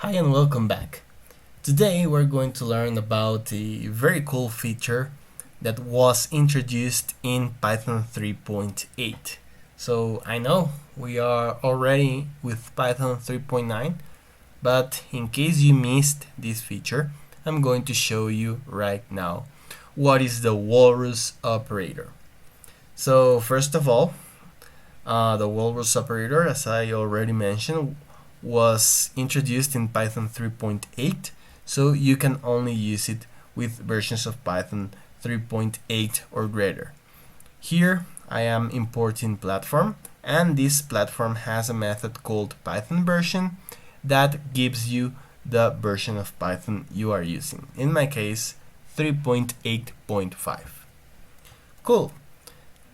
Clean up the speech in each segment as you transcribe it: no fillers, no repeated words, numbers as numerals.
Hi and welcome back. Today we're going to learn about a very cool feature that was introduced in Python 3.8. So I know we are already with Python 3.9, but in case you missed this feature, I'm going to show you right now what is the Walrus operator. So first of all, the Walrus operator, as I already mentioned, was introduced in Python 3.8, so you can only use it with versions of Python 3.8 or greater. Here I am importing platform, and this platform has a method called Python version that gives you the version of Python you are using. In my case, 3.8.5. Cool.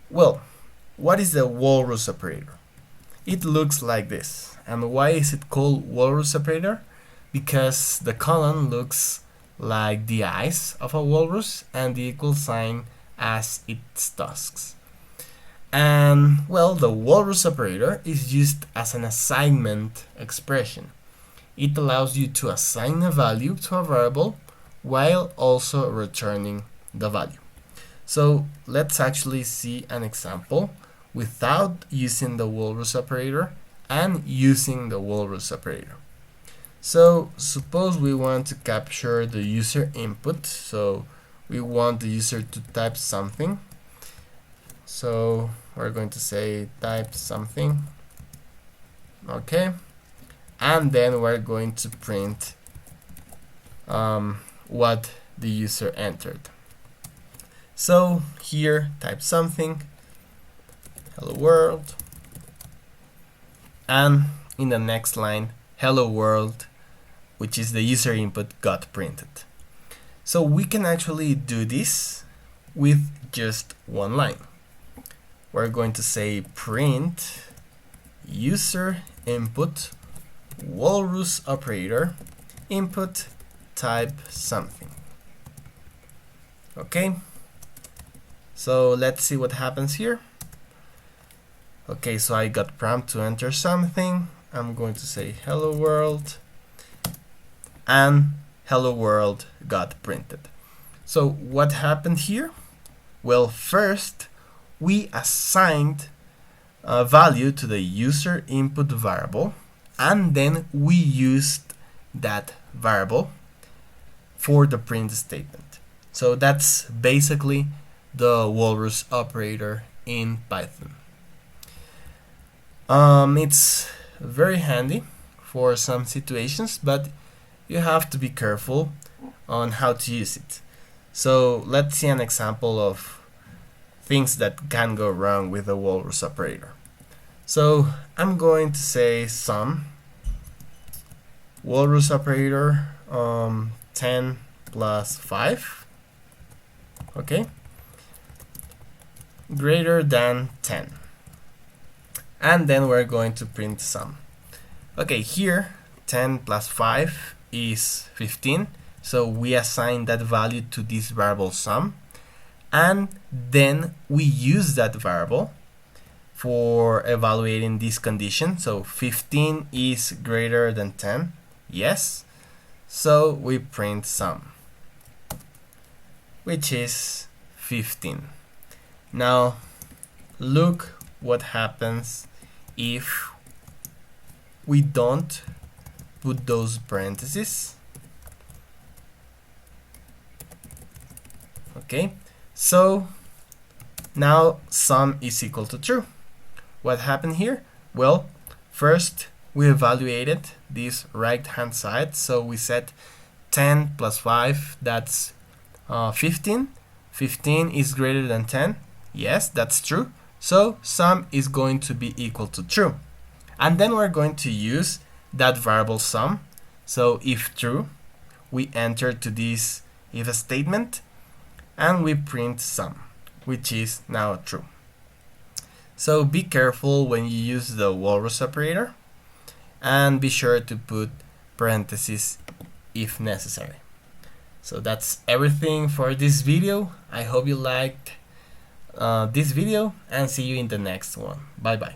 Well, what is the Walrus operator? It looks like this. And why is it called Walrus operator? Because the colon looks like the eyes of a walrus and the equal sign as its tusks. And well, the Walrus operator is used as an assignment expression. It allows you to assign a value to a variable while also returning the value. So let's actually see an example without using the Walrus operator and using the Walrus operator. So suppose we want to capture the user input. So we want the user to type something. So we're going to say type something. Okay. And then we're going to print what the user entered. So here, type something, hello world, and in the next line, hello world, which is the user input, got printed. So we can actually do this with just one line. We're going to say print user input Walrus operator input type something. Okay, so let's see what happens here. Okay, so I got prompt to enter something. I'm going to say hello world, and hello world got printed. So what happened here? Well, first we assigned a value to the user input variable, and then we used that variable for the print statement. So that's basically the Walrus operator in Python. It's very handy for some situations, but you have to be careful on how to use it. So let's see an example of things that can go wrong with the Walrus operator. So I'm going to say sum Walrus operator 10 plus 5, okay, greater than 10. And then we're going to print sum. Okay, here 10 plus 5 is 15. So we assign that value to this variable sum. And then we use that variable for evaluating this condition. So 15 is greater than 10. Yes. So we print sum, which is 15. Now look what happens if we don't put those parentheses. Okay, so now sum is equal to true. What happened here? Well, first we evaluated this right hand side, so we said 10 plus 5, that's 15. 15 is greater than 10. Yes, that's true. So sum is going to be equal to true. And then we're going to use that variable sum. So if true, we enter to this if statement and we print sum, which is now true. So be careful when you use the Walrus operator, and be sure to put parentheses if necessary. So that's everything for this video. I hope you liked this video, and see you in the next one. Bye bye.